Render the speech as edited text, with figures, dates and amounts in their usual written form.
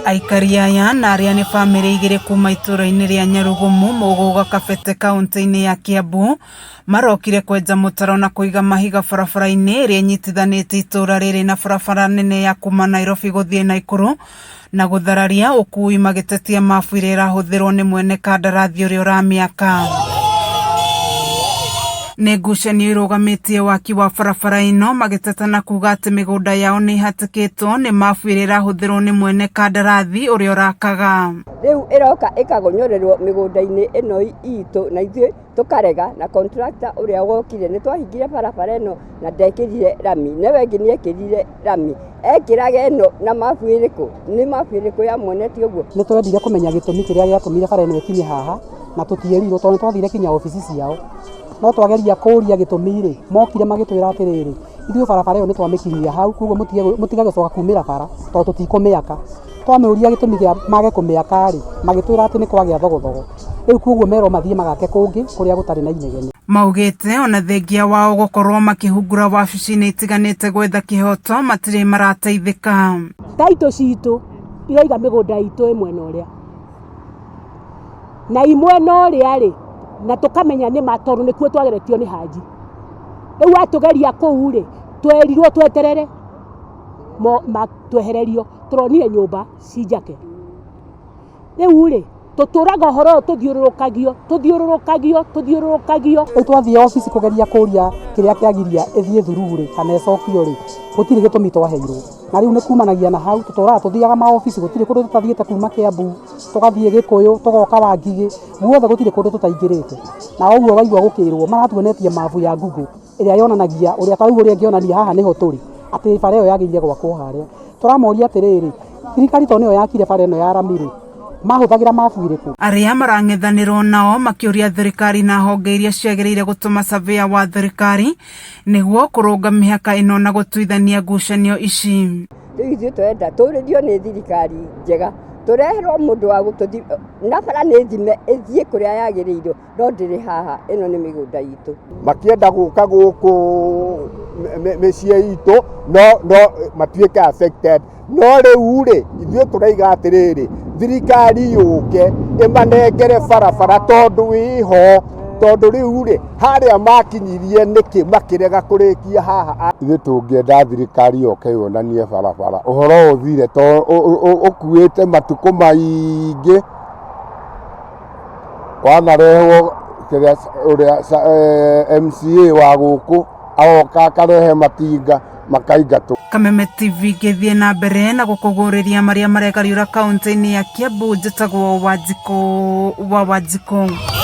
Aikari aya na aria ni family igire kuma itũra-inĩ ria Nyarugumu Mũgũga Kabete kaunti-inĩ ya Kiambu marokire kwenja mũtaro na kũiga mahiga barabara-inĩ ĩrĩa ĩnyitithanĩtie itũra rĩrĩ na barabara nene ya kuma Nairobi gũthiĩ Naikuru na gũthararia ũkui magĩtetia mabu iria irahũthĩrwo nĩ mwene kandarathi ũrĩa ũramĩaka. Nĩ ngucanio irũgamĩtie waki wa barabara ĩno magĩteta na kuga atĩ mĩgũnda yao nĩ ihatĩkĩtwo nĩ mabu iria irahũthĩrwo nĩ mwene kandarathi ũrĩa ũrakaga. Rĩu ĩroka ĩkagonyorerwo mĩgũnda-inĩ ĩno itũ na ithuĩ tũkarega na contractor ũrĩa wokire nĩ twahingire barabara ĩno na ndekĩrire rami, nawe ĩngĩ nĩ ekĩrire rami, ekĩraga ĩno na mabu ĩrĩkũ, nĩ mabu ĩrĩkũ yamuonetie ũguo. Nĩ twendire kũmenya gĩtũmi kĩrĩa gĩatũmire bara ĩno ĩkinye haha na tũtierirwo tondũ twathire kinya obici ciao, no twageria kũria gĩtũmi-rĩ mokire magĩtwĩra atĩrĩrĩ ithuĩ barabara ĩyo nĩ twamĩkinyia hau, koguo mũtige gũcoka kumĩra bara tondũ tũtikũmĩaka. Twamĩũria gĩtũmi kĩa mage kũmĩaka-rĩ magĩtwĩra atĩ nĩ kwagĩa thogothogo, rĩu koguo merwo mathiĩ magake kũngĩ kũrĩa gũtarĩ na inegene. Maugĩte ona thengia wao gũkorwo makĩhungura wabici-inĩ itiganĩte gwetha kĩhoto matirĩ marateithĩka. Taitũ citũ iraiga mĩgũnda itũ ĩmwe na ũrĩa na imwe na ũrĩa-rĩ na tũkamenya nĩ matoro nĩkuo twageretio nĩ Haji. Rĩu atugeria kũu-rĩ twerirwo tweterere twehererio, tũronire nyũmba cinjake. Rĩu-rĩ tũtũraga ũhoro tũthiũrũrũkagio. Rĩu twathiĩ obici kũgeria kũria kĩrĩa kĩagiria ĩthiĩ through-rĩ kana ĩcokio-rĩ gũtirĩ gĩtũmi twaheirwo, na rĩu nĩ kumanagia na hau tũtũraga tũthiaga maobici, gũtirĩ kũndũ tũtathiĩte kuma Kiambu tũgathiĩ Gĩkũyũ tũgoka Wangigĩ, guothe gũtirĩ kũndũ tũtaingĩrĩte. Na ũguo waigua gũkĩrwo maratuonetie mabu ya Google ĩrĩa yonanagia ũrĩa tarĩu ũrĩa ĩngĩonania haha nĩho tũrĩ atĩ bara ĩyo yagĩrĩire gwakwo harĩa. Tũramoria atĩrĩrĩ thirikari tondũ nĩyo yakire bara ĩno ya rami-rĩ mahũthagĩra mabu irĩkũ? Arĩa marang'ethanĩrwo nao makĩũria thirikari na honge iria ciagĩrĩire gũtũma surveyor wa thirikari nĩguo kũrũnga mĩhaka ĩno na gũtuithania ngucanio ici. Rĩu ithuĩ twenda tũrĩrio nĩ thirikari njega, tũreherwo mũndũ wa gũtũthi na bara nĩ thime ĩthiĩ kũrĩa yagĩrĩirwo, no ndĩrĩ haha, ĩno nĩ mĩgũnda itũ. Makĩenda gũka gũkũ mĩciĩ itũ no matuĩke affected, no rĩu-rĩ ithuĩ tũraiga atĩrĩrĩ thirikari yũke ĩmanengere barabara tondũ wĩho, tondũ rĩu-rĩ harĩa makinyirie nĩkĩ makĩrega kũrĩkia haha. Ithuĩ tũngĩenda thirikari yoke yonanie barabara ũhoro ũthire ũkuĩte matukũ maingĩ, wanarehwo ũrĩa MCA wa gũkũ agoka akarehe matinga makaingatwo. Kameme TV gĩthiĩ na mbere na gũkũgũrĩria marĩa maregariũra kaunti-inĩ ya Kiambu. Njĩtagwo Wanjikũ wa Wanjikũ.